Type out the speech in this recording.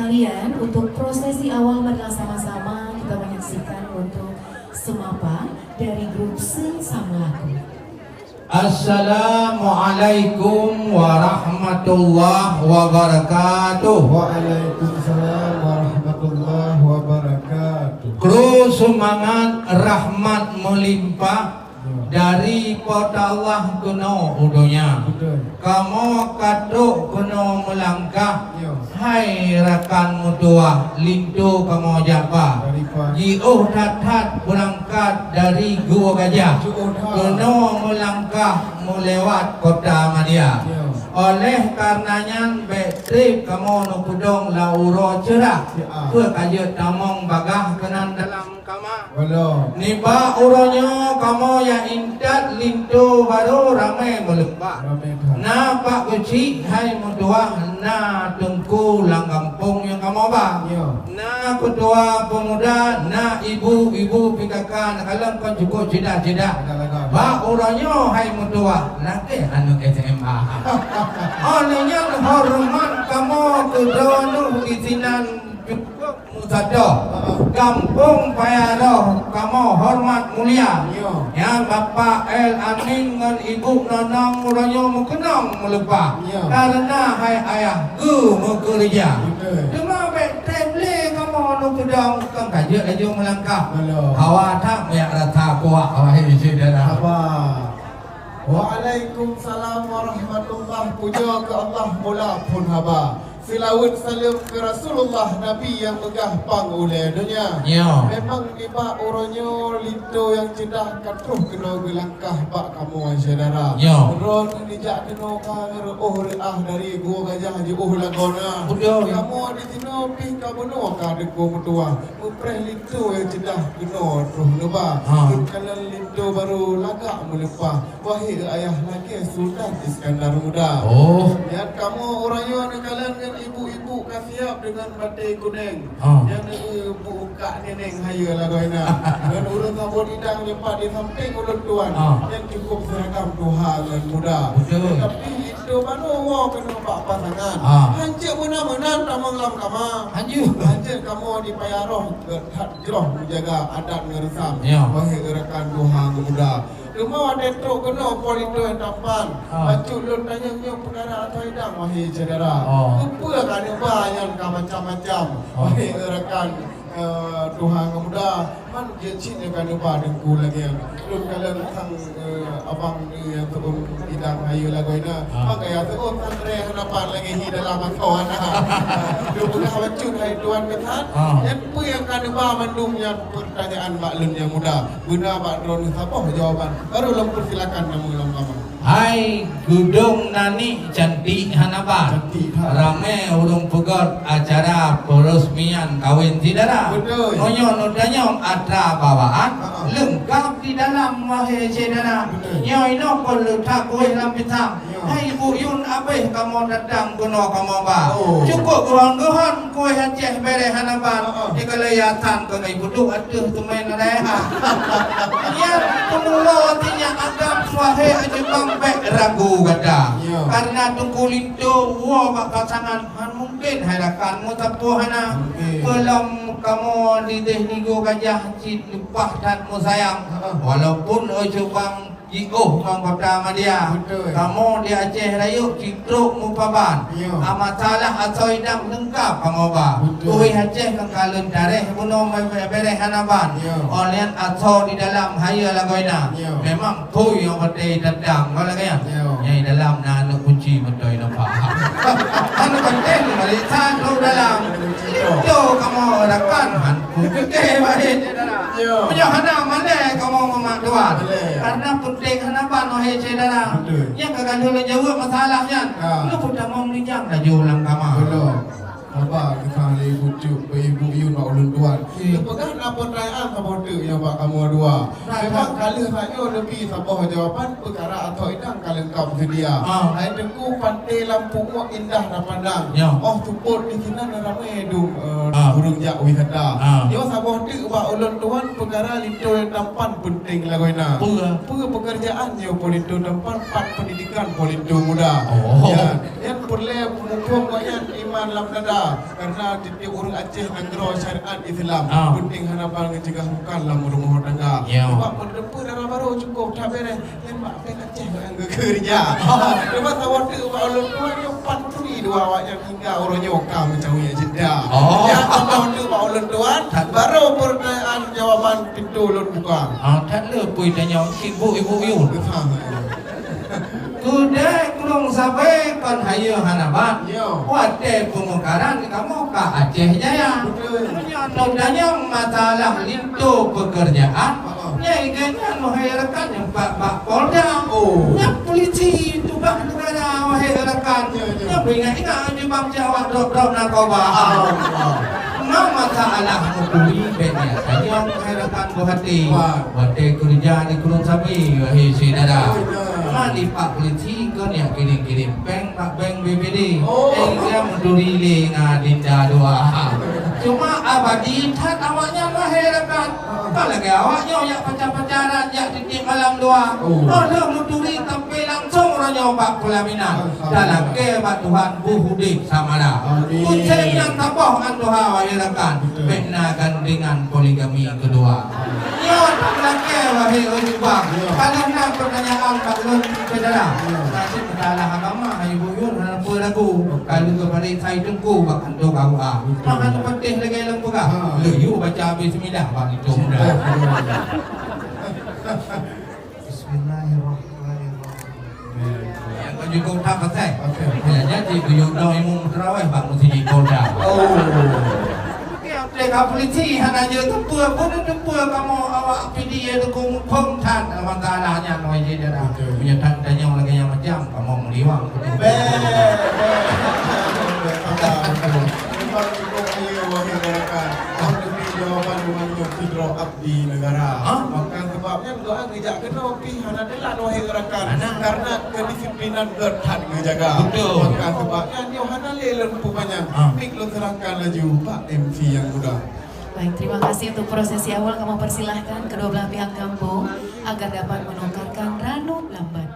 sekalian, untuk prosesi awal marilah sama-sama kita menyaksikan untuk semapa dari grup Sing Samlaku. Assalamualaikum warahmatullahi wabarakatuh. Waalaikumsalam warahmatullahi wabarakatuh. Kru semangat rahmat melimpah dari pada Allah kuno udonya. Kamu kaduk kuno melangkah. Hai rakan mutua lintu kamu japa. Jiuh dathat berangkat dari Gua Gajah. Kuno melangkah melewat kota Madia. Oleh karenanya betrip kamu nukudong lauro cerah. Ke kajut tamong bagah kenan dalam kamar. Niba uronya kamu yang indat lintu baru ramai melembah. Na pak kecil hai mutua na tungku lang kampung yang kamu bah. Na ketua pemuda na ibu-ibu PKK nakalang kan cukup jeda-jeda. Ba uronya hai mutua laki anu SMA. Olehnya hormat kamu kedono izinan cukup musada. Kampung Payaro kamu hormat mulia. Ya Bapak El Amin dengan Ibu Nonong uronya mukenong melupa. Karena hai ayah gu mukerja. Cuma betemle kamu nukudong kan kaje aja melangkah. Hawa tak banyak rata kuat wahai saudara. Waalaikumsalam warahmatullahi. Puja ke Allah mula pun haba. Silawat salam ke Rasulullah Nabi yang megah pang oleh dunia. Memang tiba uronyo lintu yang cedah katuh kena gelangkah bak kamu saudara. Ron dijak kena oh reah dari Gua Gajah je lagona. Kamu di sini pi kamu no ka deku mutua. Upreh lintu yang cedah kena terus lupa. Kalau lintu baru lagak melupa. Wahai ayah lagi Sultan Iskandar Muda. Ya kamu uronyo kalian ibu-ibu kasiap dengan batik kuning. Yang buka neneng hayu lagoina. Dan urut kabut idang lepas di samping ulun tuan. Yang cukup seragam Tuhan dan muda. Tapi itu baru wow kena pak pasangan. Hancur mana-mana tamang lam kama. Hancur kamu di Payaroh gerah menjaga adat ngeresam. Wahai rekan Tuhan muda. Cuma ada truk kena polito yang tampan. Bacuk lun tanya perkara atau hidang wahai saudara. Apa kan banyak macam-macam. Wahai rekan Tuhan muda, man dia cina kan ubah dengku lagi yang lun kalian tang abang ni yang turun hidang ayu lagoina. Maka ya tu santri kenapa lagi hi dalam kawan. Dia bukan bacuk hai tuan ketan. Apa yang kan ubah mandumnya pertanyaan Mbak Lun yang muda. Guna Mbak Drone siapa jawaban? Baru mempersilakan namun lama. Hai gudung nani cantik hanapa. Rame ulung pegot acara peresmian kawin saudara. Nonyon nodanyong ada bawaan lengkap di dalam wahai saudara. Nyoi no pun letak kuih lampitang. Hai Bu Yun abeh kamu datang kuno kamu ba. Cukup gohon-gohon kuih Aceh bere hanapa. Di kelayatan ke ibu tu aduh tumain leha. Ya penulo tinya agam wahai aja bang ragu gada. Karena tunggu lintu wah bakal sangat mungkin harakanmu tapuhana. Belum kamu di Gua Gajah cit lupah dan mu sayang. Walaupun ojubang Jiuh bang kota Madia. Kamu di Aceh Rayu citruk mupaban. Masalah atau idang lengkap kamu ba. Kuih Aceh kang kalun dareh bunuh bereh hanaban. Olian atau di dalam haya lagoina. Memang tu yang berdei dadang kalau kan. Yang dalam nanu kunci berdei nampak. Anu penting balisan lu dalam. Itu kamu rakan hanku ke baik. Punya hana mana kamu memanduan. Karena penting hanapan wahai saudara. Yang kagak dulu jawab masalahnya. Lu sudah mau meninjang dah jualan kamar. Apa kita lagi bujuk ibu Yun Pak Ulun tuan. Lepas apa pertanyaan kamu tu yang Pak kamu dua. Memang kali saya lebih sabah jawapan perkara atau idang kalian kau sedia. Hai tengku pantai lampu muak indah dan pandang. Oh tuput di sini ramai dum burung jak wisata. Yo sabah tu Pak Ulun tuan perkara lintu yang tampan penting lagoina. Pekerjaan yo politu tampan pendidikan politu muda. Ya, yang perlu mumpung banyak iman lam dada. lah. Karena tiap orang Aceh negara syariat Islam. Penting harapan ngecegah bukan lah rumah tangga. Sebab pendepu darah baru cukup tak beres. Yang mak pen Aceh yang kerja. Lepas awak tu mak ulun tu yang pantri dua awak yang tinggal orang nyokam macam ni jeda. Ya awak tu mak ulun tuan baru pertanyaan jawapan pintu ulun buka. Tak lepui tanya ibu yun. Kuda kurung sabai kan hayo hanabat. Wate pemekaran kamu ke Aceh Jaya. Nodanya masalah itu pekerjaan. Nyai ganyan wahai rekan yang Pak Polda. Yang polisi itu Pak negara wahai rekan. Yang ingat di Bang Jawa drop narkoba. Masalah mukuli benya saja wahai rekan buhati. Wate kerja di kurung sabai wahai saudara. Di Pak polisi kan yang kirim bank Pak bank BPD dia menduri lenga dinda doa cuma abadi tat awaknya maherakan kalau lagi awaknya yang pacar-pacaran yang titip malam doa dia menduri tapi langsung orangnya Pak pelaminan dalam ke Pak Tuhan buhudik sama dah kucing yang tapoh an doa maherakan benakan dengan poligami kedua tak lagi wahai ujubang kalau nak pertanyaan Pak Lun saudara, nasib berdalah agama hai buyun apa lagu kalau kepada saya tengku bahkan tu kau makan penting lagi lembu kah you baca bismillah bang itu mudah bismillahirrahmanirrahim yang kau juga tak pasal jadi buyun dong imum terawih bang mesti dikolda Dekat polisi hanya tempur pun tempur kamu awak PD itu kumpul tan awak talahnya noi je dah punya tan tanya lagi yang macam kamu meliwang jawapan dengan Fidro Abdi Negara. Maka sebabnya doa ngejak kena pilihan adalah wahai rakan karena kedisiplinan gertan ngejaga. Maka sebabnya Yohana lelen pupanya. Mik lo serahkan laju Pak MC yang muda. Baik, terima kasih untuk prosesi awal. Kamu persilahkan kedua belah pihak kampung agar dapat menukarkan Ranu Lamban.